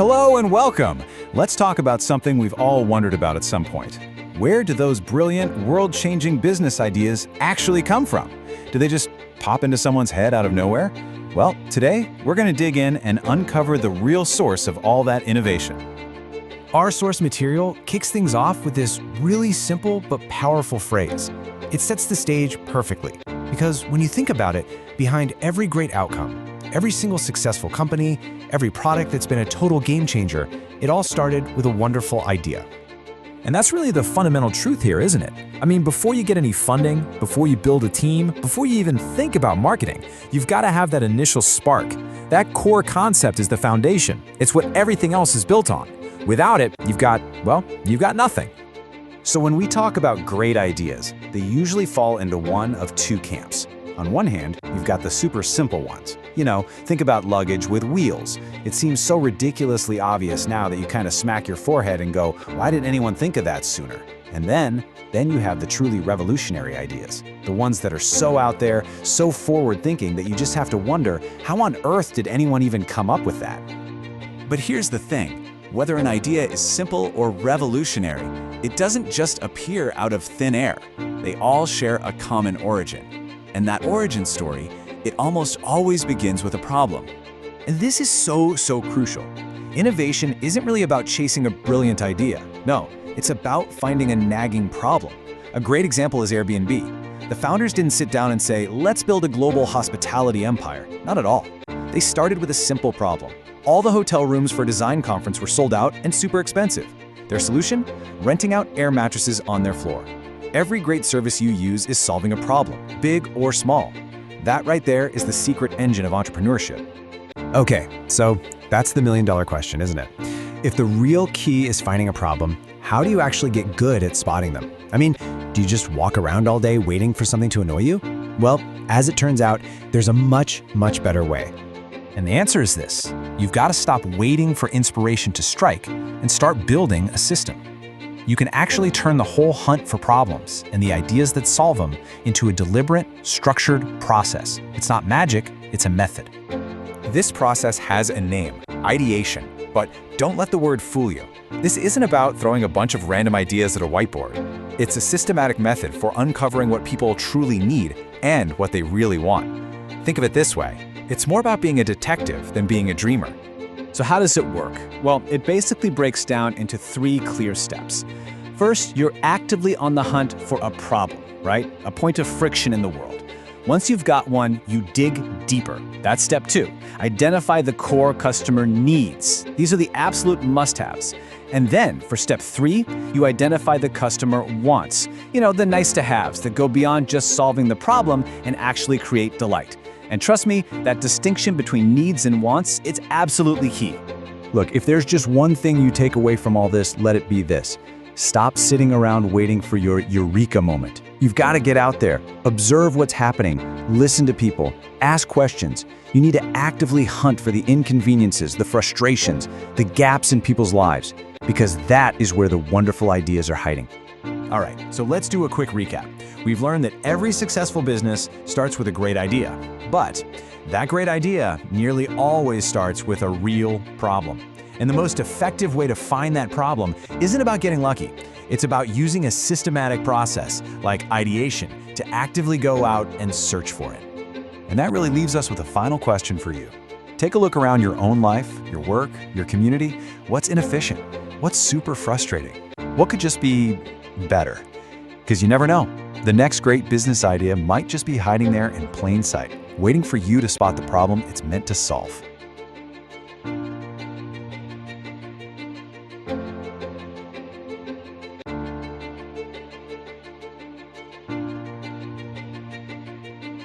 Hello and welcome. Let's talk about something we've all wondered about at some point. Where do those brilliant, world-changing business ideas actually come from? Do they just pop into someone's head out of nowhere? Well, today, we're going to dig in and uncover the real source of all that innovation. Our source material kicks things off with this really simple but powerful phrase. It sets the stage perfectly, because when you think about it, behind every great outcome, every single successful company, every product that's been a total game changer, it all started with a wonderful idea. And that's really the fundamental truth here, isn't it? I mean, before you get any funding, before you build a team, before you even think about marketing, you've got to have that initial spark. That core concept is the foundation. It's what everything else is built on. Without it, you've got nothing. So when we talk about great ideas, they usually fall into one of two camps. On one hand, you've got the super simple ones. You know, think about luggage with wheels. It seems so ridiculously obvious now that you kind of smack your forehead and go, why didn't anyone think of that sooner? And then you have the truly revolutionary ideas. The ones that are so out there, so forward-thinking that you just have to wonder, how on earth did anyone even come up with that? But here's the thing. Whether an idea is simple or revolutionary, it doesn't just appear out of thin air. They all share a common origin. And that origin story, it almost always begins with a problem. And this is so crucial. Innovation isn't really about chasing a brilliant idea. No, it's about finding a nagging problem. A great example is Airbnb. The founders didn't sit down and say, let's build a global hospitality empire. Not at all. They started with a simple problem. All the hotel rooms for a design conference were sold out and super expensive. Their solution? Renting out air mattresses on their floor. Every great service you use is solving a problem, big or small. That right there is the secret engine of entrepreneurship. Okay, so that's the million-dollar question, isn't it? If the real key is finding a problem, how do you actually get good at spotting them? I mean, do you just walk around all day waiting for something to annoy you? Well, as it turns out, there's a much better way. And the answer is this. You've got to stop waiting for inspiration to strike and start building a system. You can actually turn the whole hunt for problems and the ideas that solve them into a deliberate, structured process. It's not magic, it's a method. This process has a name, ideation. But don't let the word fool you. This isn't about throwing a bunch of random ideas at a whiteboard. It's a systematic method for uncovering what people truly need and what they really want. Think of it this way. It's more about being a detective than being a dreamer. So how does it work? Well, it basically breaks down into 3 clear steps. First, you're actively on the hunt for a problem, right? A point of friction in the world. Once you've got one, you dig deeper. That's step 2. Identify the core customer needs. These are the absolute must-haves. And then, for step 3, you identify the customer wants. You know, the nice-to-haves that go beyond just solving the problem and actually create delight. And trust me, that distinction between needs and wants, it's absolutely key. Look, if there's just one thing you take away from all this, let it be this. Stop sitting around waiting for your eureka moment. You've got to get out there, observe what's happening, listen to people, ask questions. You need to actively hunt for the inconveniences, the frustrations, the gaps in people's lives, because that is where the wonderful ideas are hiding. All right, so let's do a quick recap. We've learned that every successful business starts with a great idea, but that great idea nearly always starts with a real problem. And the most effective way to find that problem isn't about getting lucky. It's about using a systematic process, like ideation, to actively go out and search for it. And that really leaves us with a final question for you. Take a look around your own life, your work, your community. What's inefficient? What's super frustrating? What could just be better? Because you never know. The next great business idea might just be hiding there in plain sight, waiting for you to spot the problem it's meant to solve.